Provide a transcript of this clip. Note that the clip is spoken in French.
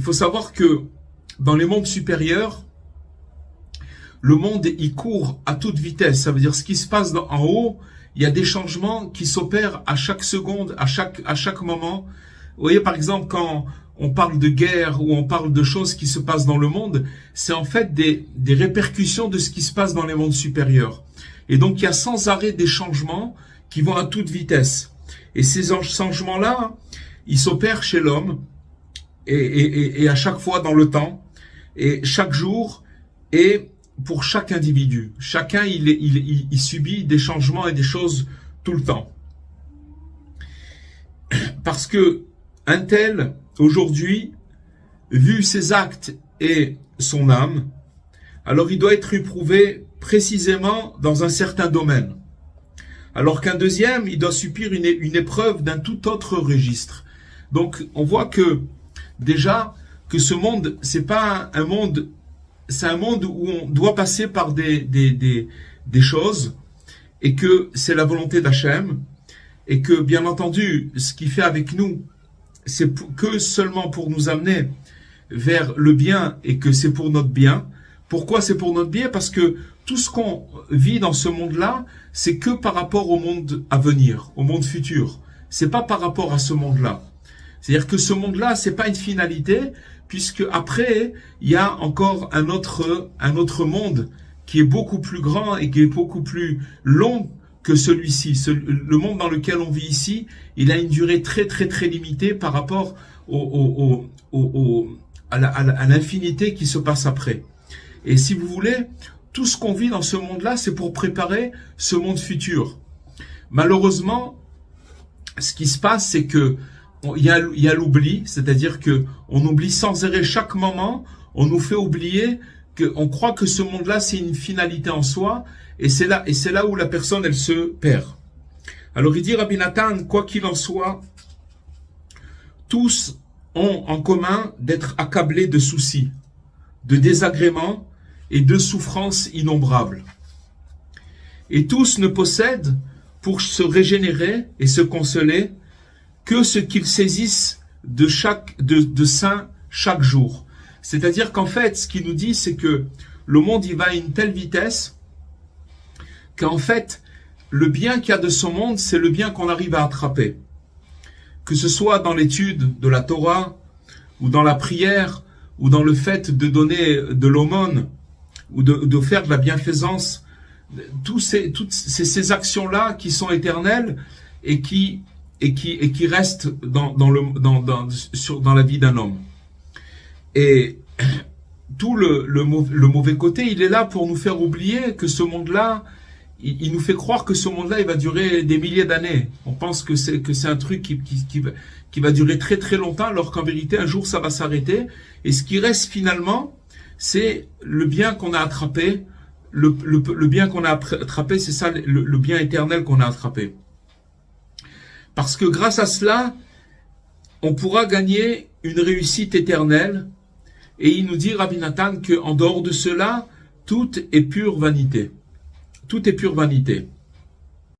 il faut savoir que dans les mondes supérieurs, le monde, il court à toute vitesse. Ça veut dire ce qui se passe en haut, il y a des changements qui s'opèrent à chaque seconde, à chaque moment. Vous voyez, par exemple, quand on parle de guerre ou on parle de choses qui se passent dans le monde, c'est en fait des répercussions de ce qui se passe dans les mondes supérieurs. Et donc, il y a sans arrêt des changements qui vont à toute vitesse. Et ces changements-là, ils s'opèrent chez l'homme et à chaque fois dans le temps, et chaque jour, et pour chaque individu. Chacun, il subit des changements et des choses tout le temps. Parce que un tel, aujourd'hui, vu ses actes et son âme, alors il doit être éprouvé précisément dans un certain domaine. Alors qu'un deuxième, il doit subir une épreuve d'un tout autre registre. Donc, on voit que, déjà, que ce monde, c'est pas un monde, c'est un monde où on doit passer par des choses, et que c'est la volonté d'Hachem, et que, bien entendu, ce qu'il fait avec nous, c'est que seulement pour nous amener vers le bien, et que c'est pour notre bien. Pourquoi c'est pour notre bien? Parce que tout ce qu'on vit dans ce monde-là, c'est que par rapport au monde à venir, au monde futur. C'est pas par rapport à ce monde-là. C'est-à-dire que ce monde-là, c'est pas une finalité, puisque après, il y a encore un autre monde qui est beaucoup plus grand et qui est beaucoup plus long que celui-ci. Le monde dans lequel on vit ici, il a une durée très très très limitée par rapport à l'infinité qui se passe après. Et si vous voulez, tout ce qu'on vit dans ce monde-là, c'est pour préparer ce monde futur. Malheureusement, ce qui se passe, c'est que il y a l'oubli, c'est-à-dire que on oublie sans arrêt chaque moment, on nous fait oublier qu'on croit que ce monde-là, c'est une finalité en soi, et c'est là où la personne, elle se perd. Alors il dit Rabbi Nathan, quoi qu'il en soit, tous ont en commun d'être accablés de soucis, de désagréments et de souffrances innombrables. Et tous ne possèdent, pour se régénérer et se consoler, que ce qu'ils saisissent de saint chaque jour. C'est-à-dire qu'en fait, ce qu'il nous dit, c'est que le monde, il va à une telle vitesse qu'en fait, le bien qu'il y a de ce monde, c'est le bien qu'on arrive à attraper. Que ce soit dans l'étude de la Torah, ou dans la prière, ou dans le fait de donner de l'aumône, ou de faire de la bienfaisance, toutes ces actions-là qui sont éternelles et qui restent dans la vie d'un homme. Et tout le mauvais côté, il est là pour nous faire oublier que ce monde-là, il nous fait croire que ce monde-là, il va durer des milliers d'années. On pense que c'est un truc qui va durer très très longtemps, alors qu'en vérité, un jour, ça va s'arrêter. Et ce qui reste finalement, c'est le bien qu'on a attrapé. Le bien qu'on a attrapé, c'est ça, le bien éternel qu'on a attrapé. Parce que grâce à cela, on pourra gagner une réussite éternelle. Et il nous dit, Rabbi Nathan, qu'en dehors de cela, tout est pure vanité. Tout est pure vanité.